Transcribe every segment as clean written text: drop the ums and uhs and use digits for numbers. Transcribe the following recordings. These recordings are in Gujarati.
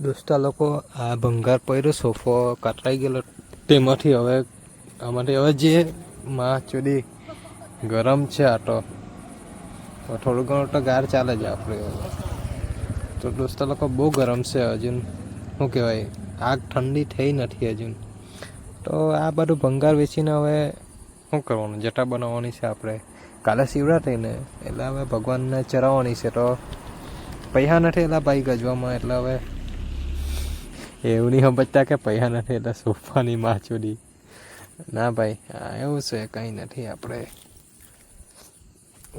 દોસ્તા લોકો આ ભંગાર પડ્યો સોફો કતરાઈ ગયેલો તેમાંથી હવે આમાંથી હવે જે માં ચોરી ગરમ છે આ તો થોડું ઘણું તો ગાર ચાલે છે આપણે તો દોસ્તા લોકો બહુ ગરમ છે હજુ શું કહેવાય આગ ઠંડી થઈ નથી હજુ તો આ બધું ભંગાર વેચીને હવે શું કરવાનું જટા બનાવવાની છે આપણે કાલે શિવરાત્રિને એટલે હવે ભગવાનને ચરાવવાની છે તો પૈસા નથી એટલા ભાઈ ગજવામાં એટલે હવે એવું નહીં સમજતા કે પૈસા નથી એટલે સોફાની માચોડી ના ભાઈ એવું છે કંઈ નથી આપણે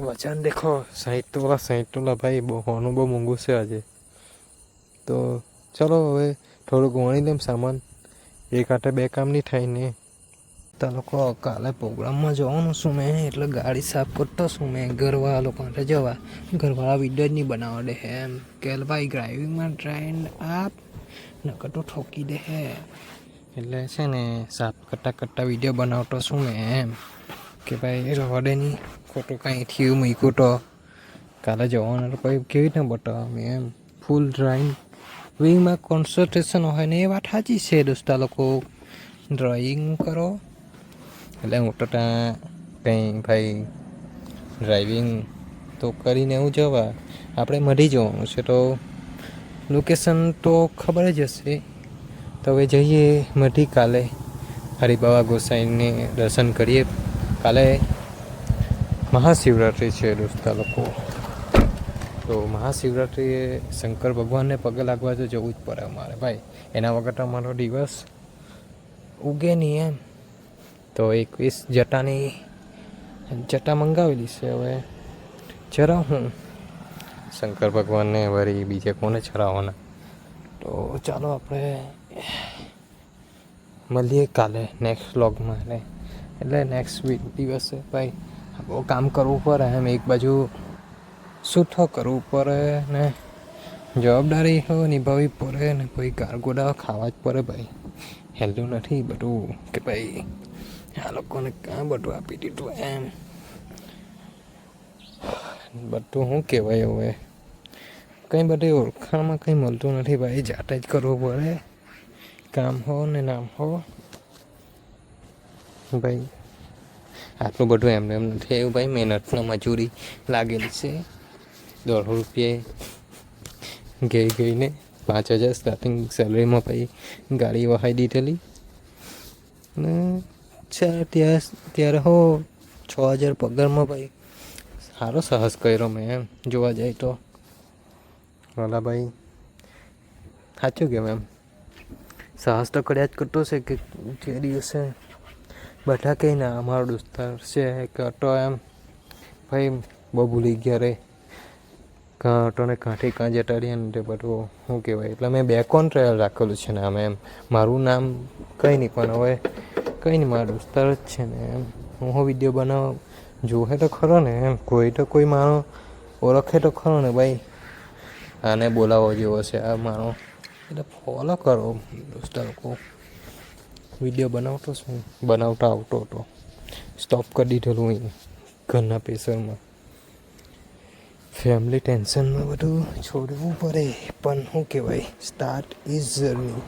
વચન દેખો 60 ભાઈ બહુ હોનું બહુ મોંઘું છે આજે તો ચલો હવે થોડુંક વણી લેમ સામાન એક હાથે બે કામ નહીં થાય ને તો લોકો કાલે પ્રોગ્રામમાં જવાનું છું મેં એટલે ગાડી સાફ કરતો છું મેં ઘરવાળા લોકો માટે જવા ઘરવાળા વિડીયો જ નહીં બનાવવા દે એમ કે ભાઈ ડ્રાઇવિંગમાં ટ્રેન્ડ આપ નકર તો ઠોકી દે હે એટલે છે ને સાફ કરતા વિડીયો બનાવતો છું મેં એમ કે ભાઈ રવા દે નહીં ખોટું કાંઈ થયું મૂક્યું તો કાલે જવાનું તો પછી કેવી રીતના બતાવવા મેં એમ ફૂલ ડ્રાઇવિંગમાં કોન્સન્ટ્રેશન હોય ને એ વાત સાચી છે દોસ્તા લોકો ડ્રોઈંગ કરો એટલે હું તો ત્યાં કંઈ ભાઈ ડ્રાઇવિંગ તો કરીને એવું જવા આપણે મળી જવાનું છે તો લોકેશન તો ખબર જ હશે તો હવે જઈએ મઢી કાલે હરિબાબા ગોસાઈને દર્શન કરીએ કાલે મહાશિવરાત્રિ છે દોસ્તા લોકો તો મહાશિવરાત્રિએ શંકર ભગવાનને પગે લાગવા તો જવું જ પડે અમારે ભાઈ એના વગર તો અમારો દિવસ ઉગે નહીં એમ તો 21 જટાની જટા મંગાવેલી છે હવે ચરાવ હું શંકર ભગવાનને વળી બીજે કોને ચરાવવાના તો ચાલો આપણે મળીએ કાલે નેક્સ્ટ વ્લોગમાં એટલે નેક્સ્ટ દિવસે ભાઈ બહુ કામ કરવું પડે એમ એક બાજુ સૂઠો કરવું પડે ને જવાબદારી હો નિભાવવી પડે ને કોઈ ગારગોડા ખાવા જ પડે ભાઈ હેલ્યું નથી બધું કે ભાઈ આ લોકોને કાં બધું આપી દીધું એમ બધું શું કહેવાય હવે કંઈ બધી ઓળખાણમાં કંઈ મળતું નથી ભાઈ જાતે જ કરવું પડે કામ હો ને નામ હો ભાઈ આટલું બધું એમને એમ નથી એવું ભાઈ મહેનતના મજૂરી લાગેલી છે 150 રૂપિયા ગઈને 5000 સ્ટાર્ટિંગ સેલરીમાં ભાઈ ગાડી વહાઈ દીધેલી ને ત્યારે હો 6000 પગારમાં ભાઈ સારો સાહસ કર્યો મેં એમ જોવા જાય તો વાલા ભાઈ સાચું કેમ એમ સાહસ તો કર્યા જ કરતો છે કે જે દિવસે બધા કંઈ ના અમારો દોસ્તાર છે કે અટો એમ ભાઈ બહુ ભૂલી ગયા રે કાં અટોને કાંઠી કાં જતા રહ્યા ને તે બધું શું કહેવાય એટલે મેં બેકોન ટ્રાયલ રાખેલું છે નામ એમ મારું નામ કંઈ નહીં પણ હવે કંઈ નહીં મારા દોસ્તાર જ છે ને એમ હું વિડીયો બનાવ જોવે તો ખરો ને એમ કોઈ તો કોઈ મારો ઓળખે તો ખરો ને ભાઈ આને બોલાવો જેવો છે આ મારો એટલે ફોલો કરો દોસ્તા લોકો વિડીયો બનાવતા આવતો હતો સ્ટોપ કરી દીધેલું અહીં ઘરના પ્રેશરમાં ફેમિલી ટેન્શનમાં બધું છોડવું પડે પણ શું કહેવાય સ્ટાર્ટ ઇઝ જર્ની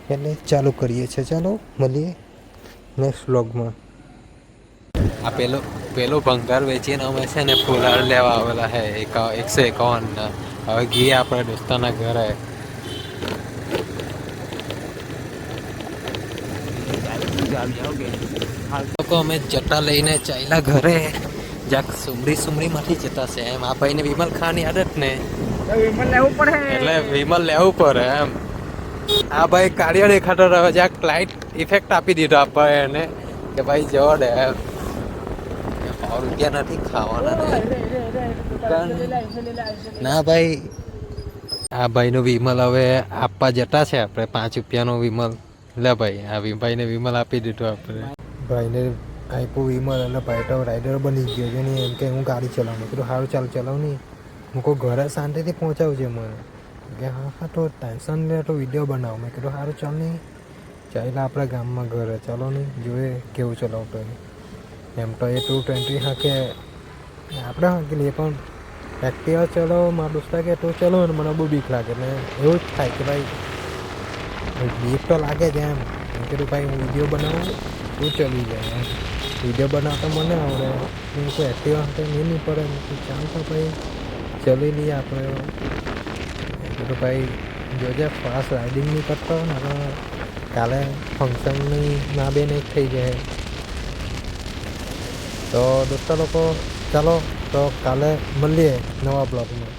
એટલે ચાલુ કરીએ છીએ ચાલો મળીએ નેક્સ્ટ વ્લોગમાં આ પેલો ભંગાર વેચીને અમે છે ને ફુલાર લેવા આવેલા હે 151 હવે ગયા આપણે દોસ્તાના ઘરે લોકો અમે જટા લઈને ચાલ્યા ઘરે જ્યાંક સુમરીમાંથી જતા છે એમ આ ભાઈને વિમલ ખાવાની આદત ને વિમલ લેવું પડે એટલે વિમલ લેવું પડે એમ આ ભાઈ કાર્ય દેખાતો રહ્યો જ્યાંક લાઇટ ઇફેક્ટ આપી દીધો આપણે એને કે ભાઈ જવા દે રૂપિયા નથી ખાવાના ના ભાઈ આ ભાઈનો વિમલ હવે આપવા જતા છે આપણે 5 રૂપિયાનો વિમલ લે ભાઈ આ ભાઈને વિમલ આપી દીધો આપણે ભાઈને આપ્યું વિમલ એટલે ભાઈ તો રાઈડર બની ગયો છે નહીં એમ કે હું ગાડી ચલાવું કીધું સારું ચાલ ચલાવ નહીં હું કોઈ ઘરે શાંતિથી પહોંચાવજે મને કે હા તો ટેન્શન લે તો વિડીયો બનાવો મેં કીધું સારું ચાલ નહીં ચાલે આપણા ગામમાં ઘરે ચાલો નહીં જોઈએ કેવું ચલાવતો એમ તો એ 220 હાકે આપણે હાંકી લઈએ પણ એક્ટિવા ચલાવો મારા દોસ્તા કે તો ચલો ને મને બહુ બીક લાગે એટલે એવું જ થાય કે ભાઈ બીક તો લાગે જ એમ. મેં કીધું ભાઈ હું વિડીયો બનાવું તું ચલી જાય એમ. વિડીયો બનાવતા મને આવડે હું કોઈ એક્ટિવા સાથે નહીં પડે ચાલ તો ભાઈ ચલી લઈએ આપણે. મેં કીધું ભાઈ જોજે ફાસ્ટ રાઇડિંગ નહીં કરતો ને કાલે ફંક્શનની ના બેન એક થઈ જાય. તો દોસ્તો લોકો ચાલો તો કાલે મળીએ નવા બ્લોગમાં.